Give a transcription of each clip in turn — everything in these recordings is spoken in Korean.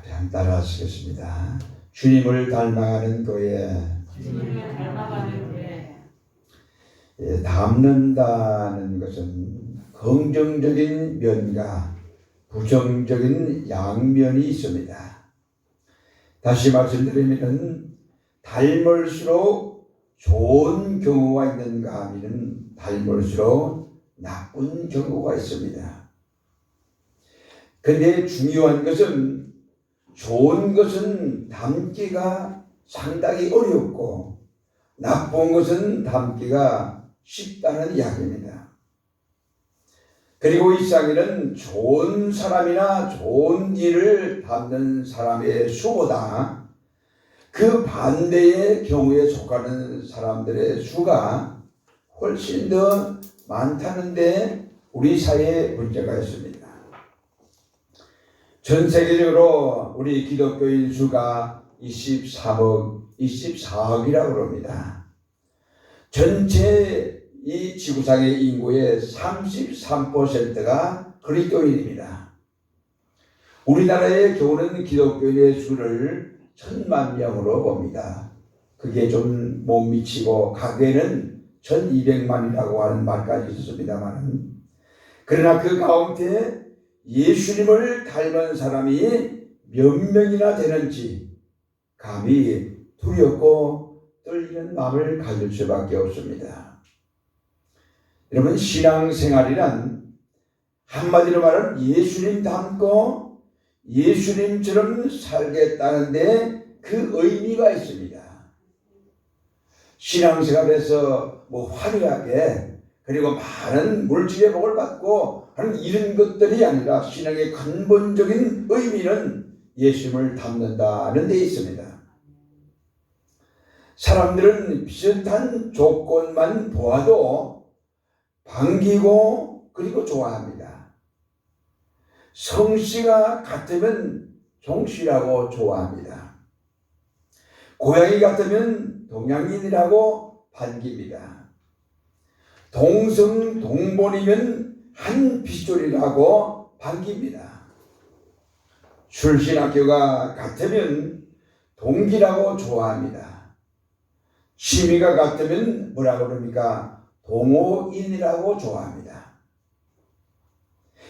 한 따라하시겠습니다. 주님을 닮아가는 교회. 주님을 닮아가는 교회. 닮는다는 것은 긍정적인 면과 부정적인 양면이 있습니다. 다시 말씀드리면 닮을수록 좋은 경우가 있는가 하면 닮을수록 나쁜 경우가 있습니다. 근데 중요한 것은 좋은 것은 닮기가 상당히 어렵고 나쁜 것은 닮기가 쉽다는 이야기입니다. 그리고 이 세상에는 좋은 사람이나 좋은 일을 닮는 사람의 수보다 그 반대의 경우에 속하는 사람들의 수가 훨씬 더 많다는데 우리 사회에 문제가 있습니다. 전 세계적으로 우리 기독교인 수가 24억이라고 합니다. 전체 이 지구상의 인구의 33%가 그리스도인입니다. 우리나라의 경우는 기독교인의 수를 1000만 명으로 봅니다. 그게 좀 못 미치고 가게는 1200만이라고 하는 말까지 있었습니다만, 그러나 그 가운데 예수님을 닮은 사람이 몇 명이나 되는지 감히 두렵고 떨리는 마음을 가질 수밖에 없습니다. 여러분, 신앙생활이란 한마디로 말하면 예수님 닮고 예수님처럼 살겠다는데 그 의미가 있습니다. 신앙생활에서 화려하게 그리고 많은 물질의 복을 받고 하는 이런 것들이 아니라 신앙의 근본적인 의미는 예수님을 닮는다는 데 있습니다. 사람들은 비슷한 조건만 보아도 반기고 그리고 좋아합니다. 성씨가 같으면 종씨라고 좋아합니다. 고향이 같으면 동양인이라고 반깁니다. 동성동본이면 한 핏줄이라고 반깁니다. 출신 학교가 같으면 동기라고 좋아합니다. 취미가 같으면 뭐라고 그럽니까? 동호인이라고 좋아합니다.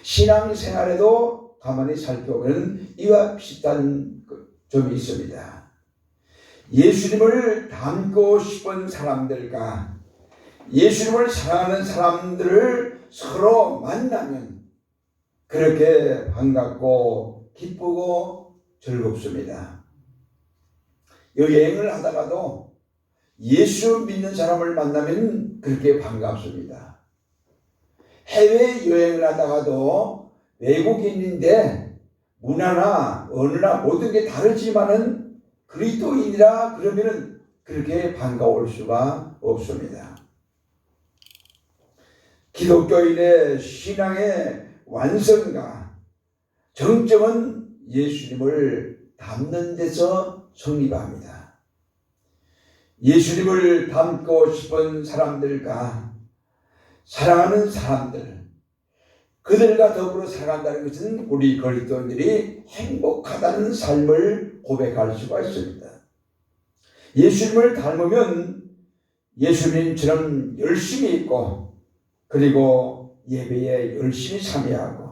신앙생활에도 가만히 살펴보면 이와 비슷한 점이 있습니다. 예수님을 닮고 싶은 사람들과 예수님을 사랑하는 사람들을 서로 만나면 그렇게 반갑고 기쁘고 즐겁습니다. 여행을 하다가도 예수 믿는 사람을 만나면 그렇게 반갑습니다. 해외여행을 하다가도 외국인인데 문화나 언어나 모든 게 다르지만은 그리스도인이라 그러면은 그렇게 반가울 수가 없습니다. 기독교인의 신앙의 완성과 정점은 예수님을 닮는 데서 성립합니다. 예수님을 닮고 싶은 사람들과 사랑하는 사람들, 그들과 더불어 살아간다는 것은 우리 그리스도인들이 행복하다는 삶을 고백할 수가 있습니다. 예수님을 닮으면 예수님처럼 열심히 있고 그리고 예배에 열심히 참여하고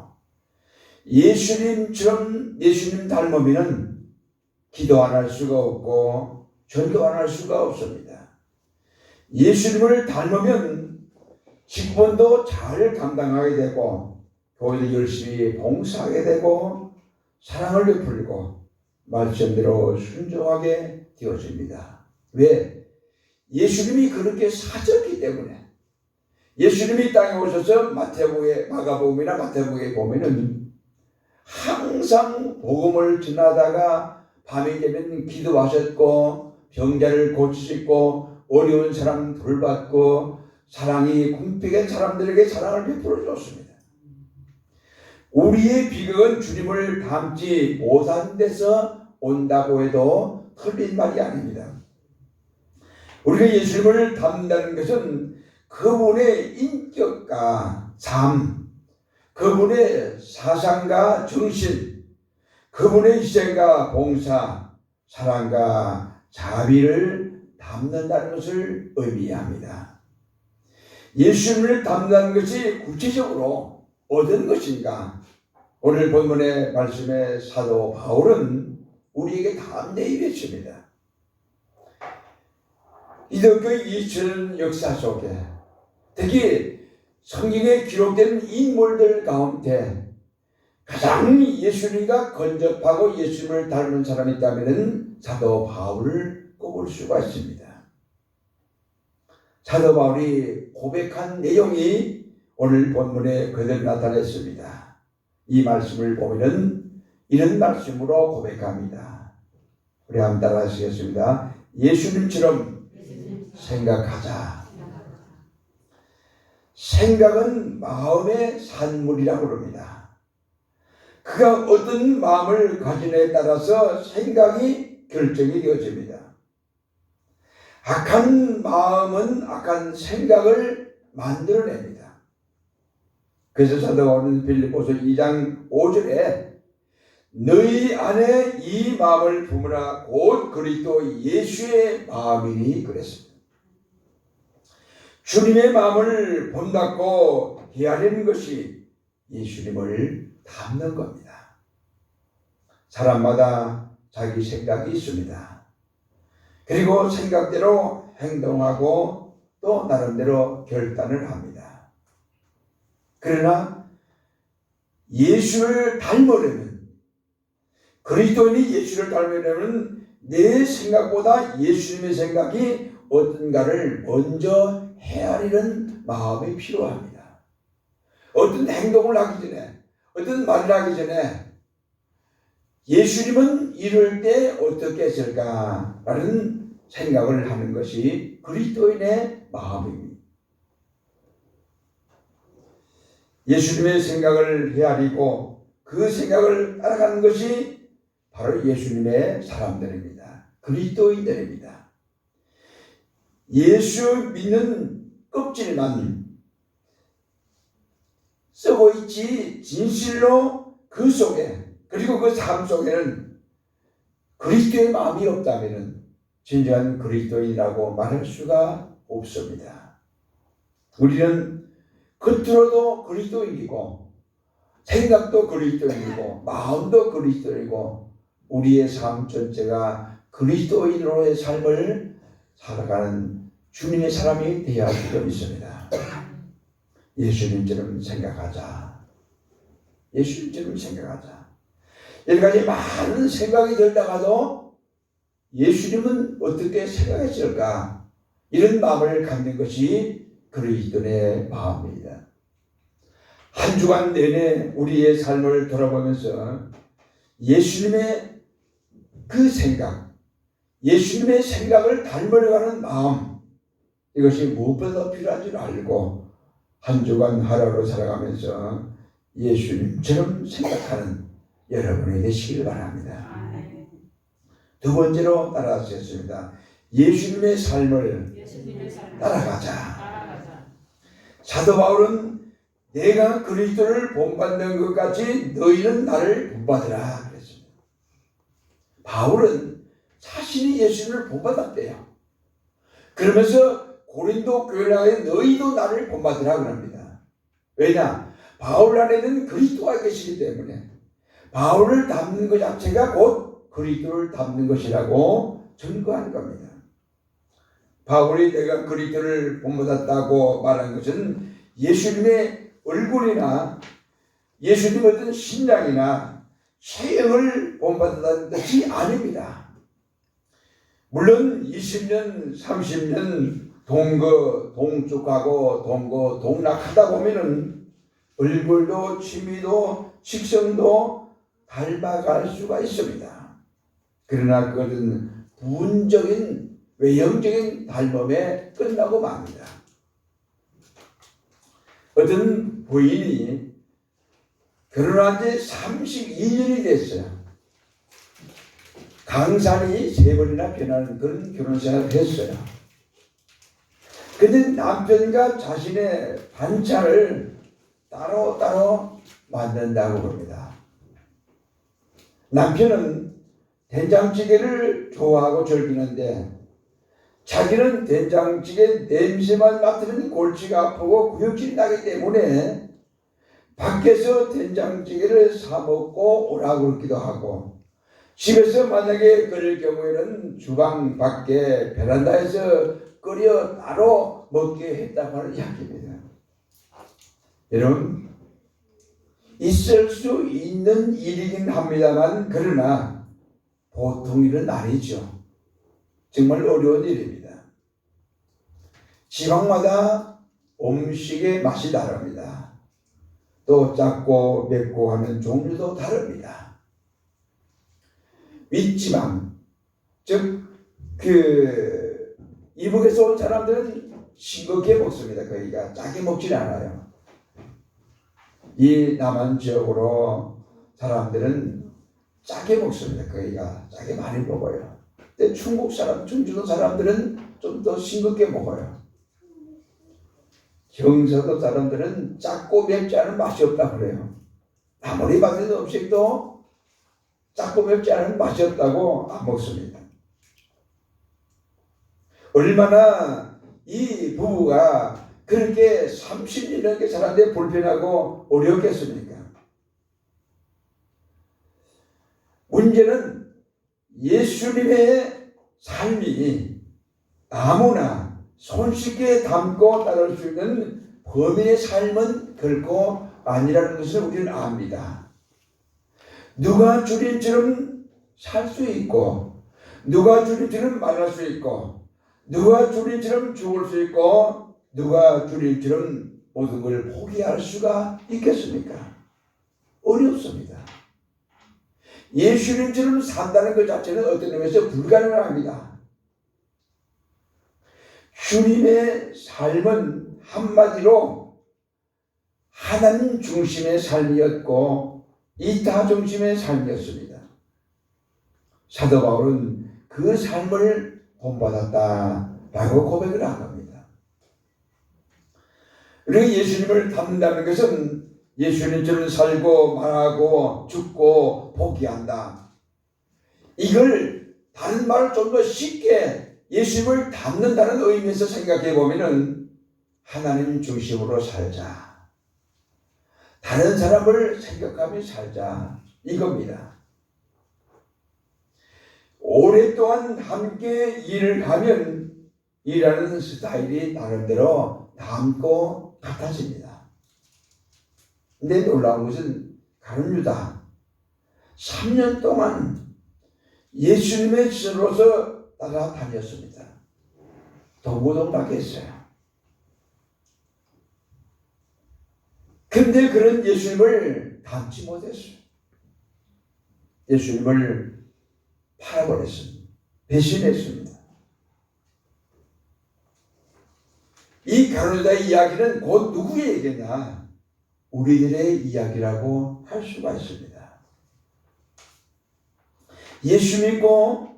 예수님처럼 예수님 닮으면 기도 안 할 수가 없고 전도 안 할 수가 없습니다. 예수님을 닮으면 직분도 잘 감당하게 되고 교회도 열심히 봉사하게 되고 사랑을 베풀고 말씀대로 순종하게 되어집니다. 왜? 예수님이 그렇게 사셨기 때문에. 예수님이 땅에 오셔서 마가복음이나 마태복음에 보면은 항상 복음을 전하다가 밤이 되면 기도하셨고 병자를 고치시고 어려운 사람 돌봤고 사랑이 궁핍한 사람들에게 사랑을 베풀어 줬습니다. 우리의 비극은 주님을 닮지 못한 데서 온다고 해도 틀린 말이 아닙니다. 우리가 예수님을 닮는다는 것은 그분의 인격과 삶, 그분의 사상과 정신, 그분의 희생과 봉사, 사랑과 자비를 담는다는 것을 의미합니다. 예수님을 담는 것이 구체적으로 어떤 것인가? 오늘 본문의 말씀에 사도 바울은 우리에게 담대히 이랬습니다. 기독교 2000년 역사 속에 특히 성경에 기록된 인물들 가운데 가장 예수님과 근접하고 예수님을 닮은 사람이 있다면 사도 바울을 꼽을 수가 있습니다. 사도 바울이 고백한 내용이 오늘 본문에 그대로 나타냈습니다. 이 말씀을 보면은 이런 말씀으로 고백합니다. 우리 한번 따라 하시겠습니다. 예수님처럼 생각하자. 생각은 마음의 산물이라고 그럽니다. 그가 어떤 마음을 가지느냐에 따라서 생각이 결정이 되어집니다. 악한 마음은 악한 생각을 만들어냅니다. 그래서 사도 바울은 빌립보서 2장 5절에 너희 안에 이 마음을 품으라 곧 그리스도 예수의 마음이니 그랬습니다. 주님의 마음을 본받고 헤아리는 것이 예수님을 닮는 겁니다. 사람마다 자기 생각이 있습니다. 그리고 생각대로 행동하고 또 나름대로 결단을 합니다. 그러나 예수를 닮으려면, 그리스도인이 예수를 닮으려면 내 생각보다 예수님의 생각이 어떤가를 먼저 헤아리는 마음이 필요합니다. 어떤 행동을 하기 전에, 어떤 말을 하기 전에 예수님은 이럴 때 어떻게 했을까라는 생각을 하는 것이 그리스도인의 마음입니다. 예수님의 생각을 헤아리고 그 생각을 따라가는 것이 바로 예수님의 사람들입니다. 그리스도인들입니다. 예수 믿는 껍질만 쓰고 있지 진실로 그 속에 그리고 그 삶 속에는 그리스도의 마음이 없다면 진정한 그리스도인이라고 말할 수가 없습니다. 우리는 겉으로도 그리스도인이고 생각도 그리스도인이고 마음도 그리스도인이고 우리의 삶 전체가 그리스도인으로의 삶을 살아가는 주님의 사람이 되어야 할 필요가 있습니다. 예수님처럼 생각하자. 예수님처럼 생각하자. 여러 가지 많은 생각이 들다가도 예수님은 어떻게 생각했을까? 이런 마음을 갖는 것이 그리스도의 마음입니다. 한 주간 내내 우리의 삶을 돌아보면서 예수님의 그 생각, 예수님의 생각을 닮으려는 마음, 이것이 무엇보다 필요한 줄 알고 한 주간 하루하루 살아가면서 예수님처럼 생각하는 여러분이 되시길 바랍니다. 두 번째로 따라하셨습니다. 예수님의 삶을 따라가자. 사도 바울은 내가 그리스도를 본받는 것 같이 너희는 나를 본받으라 그랬습니다. 바울은 자신이 예수님을 본받았대요. 그러면서 고린도 교회에 너희도 나를 본받으라 그럽니다. 왜냐? 바울 안에는 그리스도가 계시기 때문에 바울을 닮는 것 자체가 곧 그리스도를 닮는 것이라고 증거한 겁니다. 바울이 내가 그리스도를 본받았다고 말한 것은 예수님의 얼굴이나 예수님 어떤 신장이나 체형을 본받았다는 뜻이 아닙니다. 물론 20년, 30년 동쪽하고 동락하다 보면은 얼굴도 취미도 식성도 닮아갈 수가 있습니다. 그러나 그것은 부분적인 외형적인 닮음에 끝나고 맙니다. 어떤 부인이 결혼한 지 32년이 됐어요. 강산이 3번이나 변하는 그런 결혼 생활을 했어요. 근데 남편과 자신의 반찬을 따로따로 만든다고 합니다. 남편은 된장찌개를 좋아하고 즐기는데 자기는 된장찌개 냄새만 맡으면 골치가 아프고 구역질이 나기 때문에 밖에서 된장찌개를 사 먹고 오라고 그러기도 하고, 집에서 만약에 끓일 경우에는 주방 밖에 베란다에서 끓여 따로 먹게 했다고 하는 이야기입니다. 여러분, 있을 수 있는 일이긴 합니다만 그러나 보통 일은 아니죠. 정말 어려운 일입니다. 지방마다 음식의 맛이 다릅니다. 또 작고 맵고 하는 종류도 다릅니다. 윗지방, 즉 이북에서 온 사람들은 싱겁게 먹습니다. 거기가 짜게 먹질 않아요. 이 남한 지역으로 사람들은 짜게 먹습니다. 거기가 짜게 많이 먹어요. 근데 충북 사람, 충주도 사람들은 좀 더 싱겁게 먹어요. 경상도 사람들은 작고 맵지 않은 맛이 없다고 그래요. 아무리 맛있는 음식도 작고 맵지 않은 맛이 없다고 안 먹습니다. 얼마나 이 부부가 그렇게 30년 넘게 살았는데 불편하고 어려웠겠습니까? 문제는 예수님의 삶이 아무나 손쉽게 담고 따를 수 있는 범인의 삶은 결코 아니라는 것을 우리는 압니다. 누가 주님처럼 살 수 있고, 누가 주님처럼 말할 수 있고, 누가 주님처럼 죽을 수 있고, 누가 주님처럼 모든 걸 포기할 수가 있겠습니까? 어렵습니다. 예수님처럼 산다는 것 자체는 어떤 의미에서 불가능합니다. 주님의 삶은 한마디로 하나님 중심의 삶이었고 이타 중심의 삶이었습니다. 사도 바울은 그 삶을 본받았다라고 고백을 한 겁니다. 그리고 예수님을 닮는다는 것은 예수님처럼 살고 말하고 죽고 포기한다. 이걸 다른 말을 좀 더 쉽게 예수님을 닮는다는 의미에서 생각해 보면은 하나님 중심으로 살자. 다른 사람을 생각하며 살자. 이겁니다. 오랫동안 함께 일을 하면 일하는 스타일이 나름대로 닮고 같아집니다. 근데 놀라운 것은 가룟 유다 3년 동안 예수님의 지도로서 따라다녔습니다. 동고동락에 했어요. 근데 그런 예수님을 닮지 못했어요. 예수님을 팔아버렸습니다. 배신했습니다. 이 가룟 유다의 이야기는 곧 누구의 얘기냐? 우리들의 이야기라고 할 수가 있습니다. 예수 믿고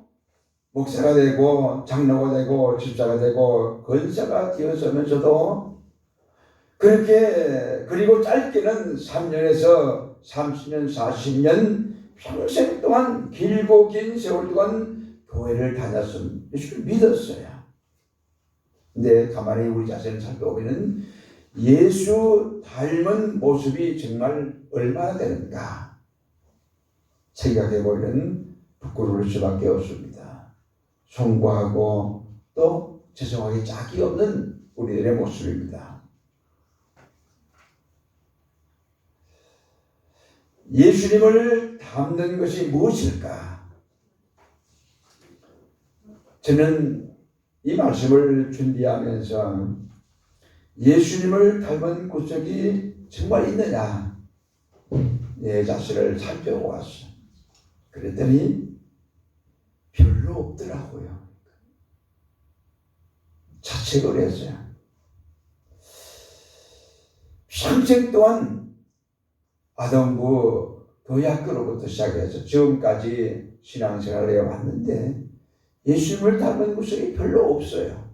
목사가 되고 장로가 되고 집사가 되고 권사가 되어서면서도 그렇게 그리고 짧게는 3년에서 30년 40년 평생 동안 길고 긴 세월 동안 교회를 다녔습니다. 예수를 믿었어요. 근데 가만히 우리 자신을 살펴보면 예수 닮은 모습이 정말 얼마나 되는가 생각해 보면 부끄러울 수밖에 없습니다. 송구하고 또 죄송하게 짝이 없는 우리들의 모습입니다. 예수님을 닮는 것이 무엇일까? 저는 이 말씀을 준비하면서 예수님을 닮은 구석이 정말 있느냐 내 자신을 살펴보았어. 그랬더니 별로 없더라고요. 자책을 했어요. 평생 동안 아동부 도약교로부터 시작해서 지금까지 신앙생활을 해왔는데 예수님을 닮은 구석이 별로 없어요.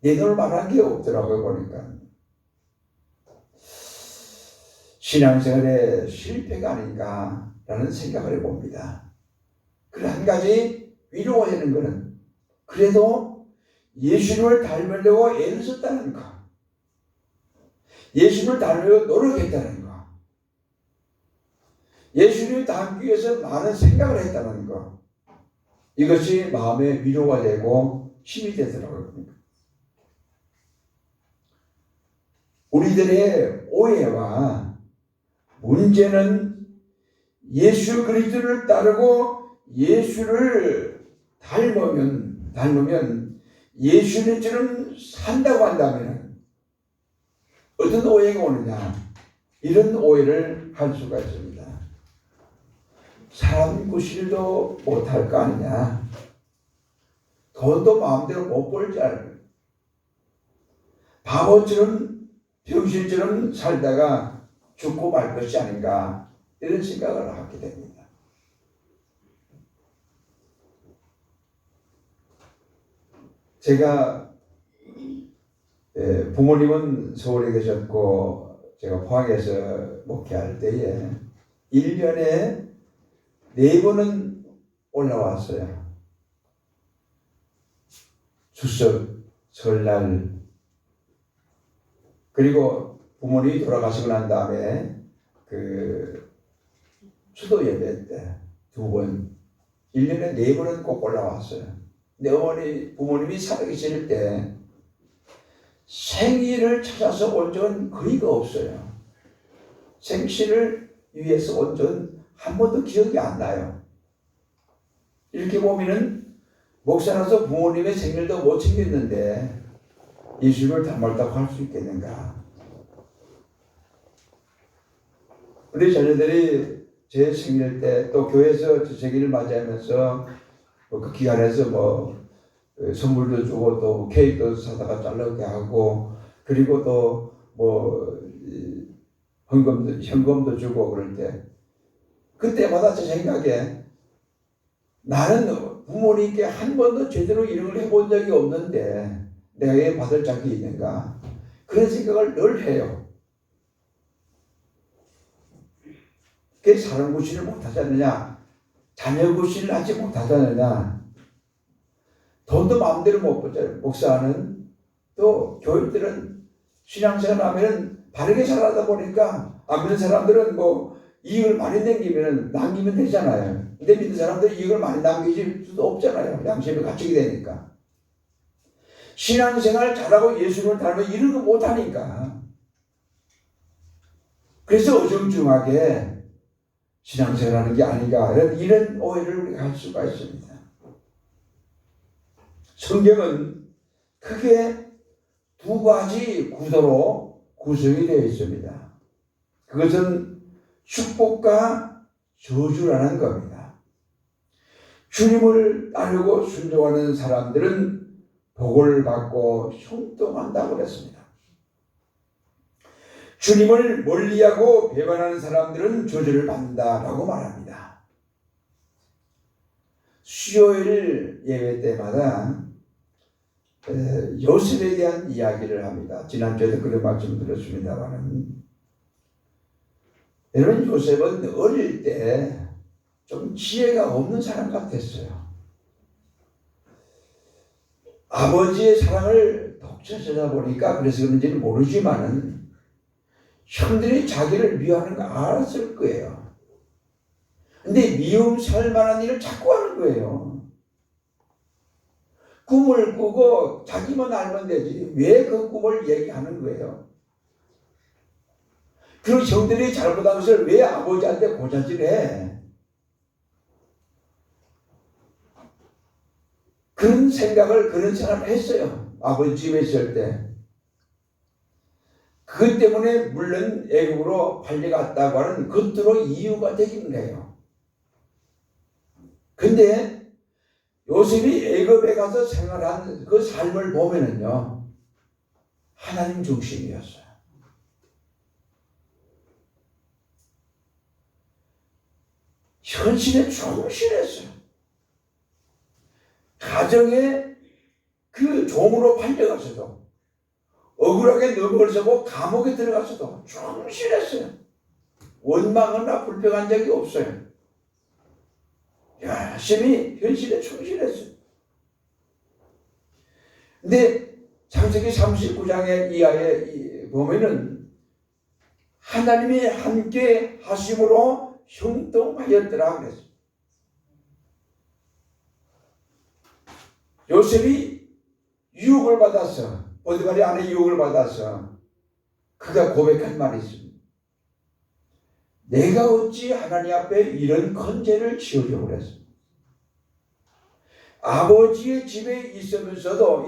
내 눈을 말한 게 없더라고요. 보니까 신앙생활의 실패가 아닌가라는 생각을 해봅니다. 그 한 가지 위로가 되는 것은 그래도 예수님을 닮으려고 애를 썼다는 것, 예수님을 닮으려고 노력했다는 것, 예수님을 닮기 위해서 많은 생각을 했다는 것, 이것이 마음의 위로가 되고 힘이 되더라고요. 우리들의 오해와 문제는 예수 그리스도를 따르고 예수를 닮으면 예수님처럼 산다고 한다면 어떤 오해가 오느냐, 이런 오해를 할 수가 있습니다. 사람 구실도 못할 거 아니냐, 돈도 마음대로 못 벌지 않을, 바보처럼 병신처럼 살다가 죽고 말 것이 아닌가, 이런 생각을 하게 됩니다. 제가 부모님은 서울에 계셨고 제가 포항에서 목회할 때에 1년에 4번은 올라왔어요. 추석, 설날, 그리고 부모님이 돌아가시고 난 다음에 그 추도 예배 때 2번, 1년에 4번은 꼭 올라왔어요. 근데 부모님이 살아계실 때 생일을 찾아서 온 적은 거의가 없어요. 생신을 위해서 온 적은 한 번도 기억이 안 나요. 이렇게 보면은 목사라서 부모님의 생일도 못 챙겼는데 예수님을 닮았다고 할 수 있겠는가? 우리 자녀들이 제 생일 때 또 교회에서 제 생일을 맞이하면서 그 기간에서 선물도 주고 또 케이크도 사다가 잘라게 하고, 그리고 또 현금도 주고 그럴 때, 그때마다 제 생각에 나는 부모님께 한 번도 제대로 이런 걸 해본 적이 없는데 내가 왜 받을 자격이 있는가, 그런 생각을 늘 해요. 그게 사람 구실을 못하지 않느냐, 자녀 구실을 하지 못하지 않느냐, 돈도 마음대로 못 벌잖아요. 목사는 또 교인들은 신앙생활 하면 바르게 살아다 보니까 안 믿는 사람들은 이익을 많이 남기면 되잖아요. 근데 믿는 사람들은 이익을 많이 남길 수도 없잖아요. 양심이 갇히게 되니까. 신앙생활 잘하고 예수님을 닮으면 이런 거 못하니까. 그래서 어정중하게 신앙생활 하는 게 아닌가, 이런 오해를 우리가 할 수가 있습니다. 성경은 크게 2가지 구도로 구성이 되어 있습니다. 그것은 축복과 저주라는 겁니다. 주님을 따르고 순종하는 사람들은 복을 받고 형통한다고 그랬습니다. 주님을 멀리하고 배반하는 사람들은 저주를 받는다라고 말합니다. 수요일 예배 때마다 요셉에 대한 이야기를 합니다. 지난주에도 그런 말씀 드렸습니다만, 여러분, 요셉은 어릴 때 좀 지혜가 없는 사람 같았어요. 아버지의 사랑을 독차지하다 보니까 그래서 그런지는 모르지만은 형들이 자기를 미워하는 거 알았을 거예요. 근데 미움 살 만한 일을 자꾸 하는 거예요. 꿈을 꾸고 자기만 알면 되지 왜 그 꿈을 얘기하는 거예요? 그 형들이 잘못한 것을 왜 아버지한테 고자질해? 그런 사람을 했어요. 아버지 집에 있을 때. 그것 때문에 물론 애국으로 팔려갔다고 하는 겉으로 이유가 되긴 해요. 근데 요셉이 애굽에 가서 생활한 그 삶을 보면은요, 하나님 중심이었어요. 현실에 충실했어요. 가정에 그 종으로 팔려가서도, 억울하게 넘어져고 감옥에 들어가서도 충실했어요. 원망하거나 불평한 적이 없어요. 열심히 현실에 충실했어요. 근데 창세기 39장의 이하에 보면은 하나님이 함께 하심으로 형통하였더라 그랬어요. 요셉이 유혹을 받았어. 보디발의 아내 유혹을 받았어. 그가 고백한 말이 있습니다. 내가 어찌 하나님 앞에 이런 건재를 지으려고 그랬어. 아버지의 집에 있으면서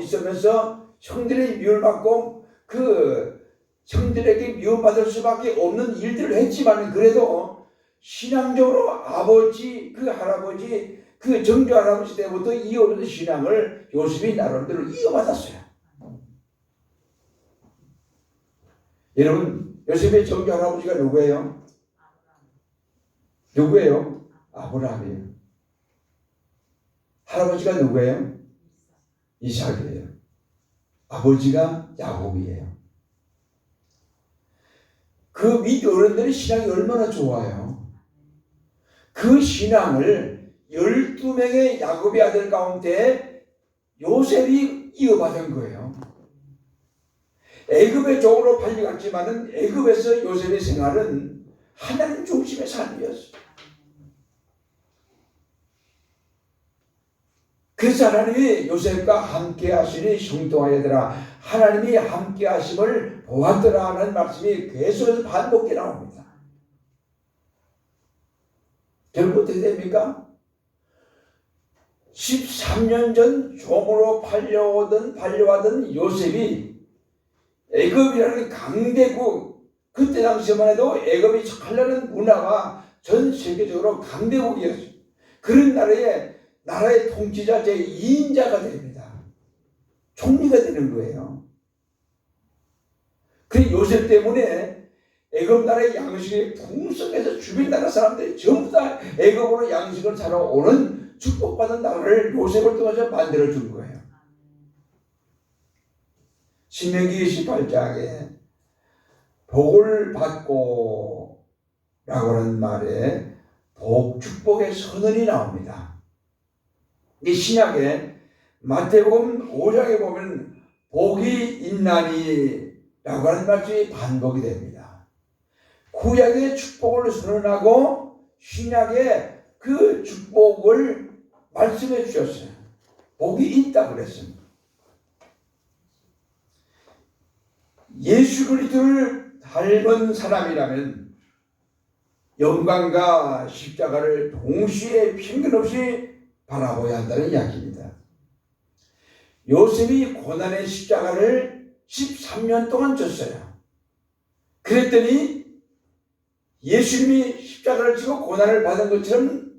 형들의 미움받고 그 형들에게 미움받을 수밖에 없는 일들을 했지만 그래도 신앙적으로 아버지 그 할아버지 그 정조 할아버지 때부터 이어오는 신앙을 요셉이 나름대로 이어받았어요. 여러분 요셉의 정조 할아버지가 누구예요? 누구예요? 아브라함이에요. 할아버지가 누구예요? 이삭이에요. 아버지가 야곱이에요. 그 밑 어른들의 신앙이 얼마나 좋아요. 그 신앙을 12명의 야곱의 아들 가운데 요셉이 이어받은 거예요. 애굽의 종으로 팔려갔지만은 애굽에서 요셉의 생활은 하나님 중심의 삶이었어요. 그래서 하나님이 요셉과 함께 하시니 형통하여더라. 하나님이 함께 하심을 보았더라 하는 말씀이 계속해서 반복해 나옵니다. 결국 어떻게 됩니까? 13년 전 종으로 팔려왔던 요셉이 애굽이라는 강대국, 그때 당시만 해도 애굽이 하려는 문화가 전 세계적으로 강대국이었어요. 그런 나라의 통치자 제2인자가 됩니다. 총리가 되는 거예요. 그 요셉 때문에 애굽 나라의 양식이 풍성해서 주변 나라 사람들이 전부 다 애굽으로 양식을 사러 오는 축복받은 나라를 요셉을 통해서 만들어준 거예요. 신명기 28장에 복을 받고 라고 하는 말에 복, 축복의 선언이 나옵니다. 이 신약에 마태복음 5장에 보면 복이 있나니 라고 하는 말씀이 반복이 됩니다. 구약의 축복을 선언하고 신약의 그 축복을 말씀해 주셨어요. 복이 있다고 그랬습니다. 예수 그리스도를 닮은 사람이라면 영광과 십자가를 동시에 편견 없이 바라보아야 한다는 이야기입니다. 요셉이 고난의 십자가를 13년 동안 졌어요. 그랬더니 예수님이 십자가를 지고 고난을 받은 것처럼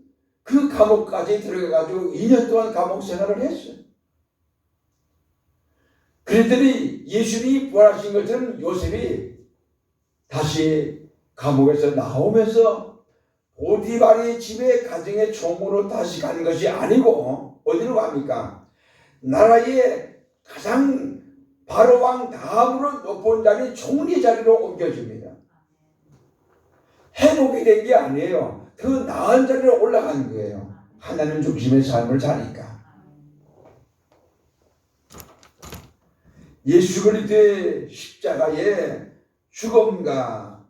그 감옥까지 들어가가지고 2년 동안 감옥 생활을 했어요. 그랬더니 예수님이 부활하신 것처럼 요셉이 다시 감옥에서 나오면서 보디발의 집에 가정의 총무로 다시 가는 것이 아니고 어디로 갑니까? 나라의 가장 바로왕 다음으로 높은 자리 총리 자리로 옮겨집니다. 회복이 된 게 아니에요. 더 나은 자리로 올라가는 거예요. 하나님 중심의 삶을 사니까. 예수 그리스도의 십자가의 죽음과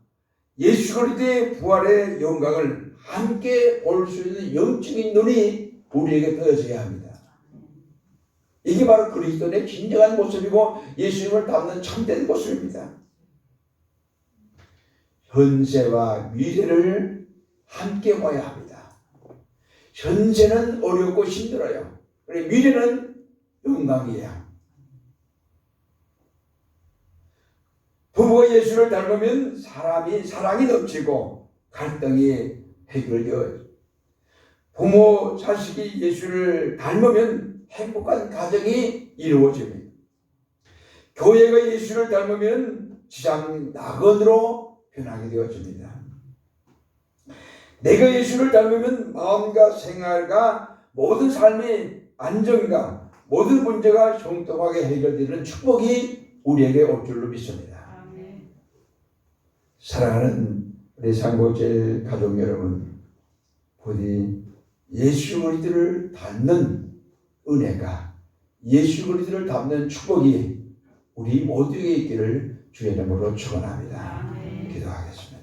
예수 그리스도의 부활의 영광을 함께 볼 수 있는 영적인 눈이 우리에게 떠져야 합니다. 이게 바로 그리스도의 진정한 모습이고 예수님을 닮는 참된 모습입니다. 현세와 미래를 함께 봐야 합니다. 현세는 어렵고 힘들어요. 그리고 미래는 영광이에요. 부부가 예수를 닮으면 사랑이 넘치고 갈등이 해결되어요. 부모, 자식이 예수를 닮으면 행복한 가정이 이루어집니다. 교회가 예수를 닮으면 지상 낙원으로 변하게 되어집니다. 내가 예수를 닮으면 마음과 생활과 모든 삶의 안정과 모든 문제가 형통하게 해결되는 축복이 우리에게 올 줄로 믿습니다. 사랑하는 우리 우리 상고제일 가족 여러분, 부디 예수 그리스도를 닮는 은혜가, 예수 그리스도를 닮는 축복이 우리 모두에게 있기를 주의 이름으로 축원합니다. 아멘. 기도하겠습니다.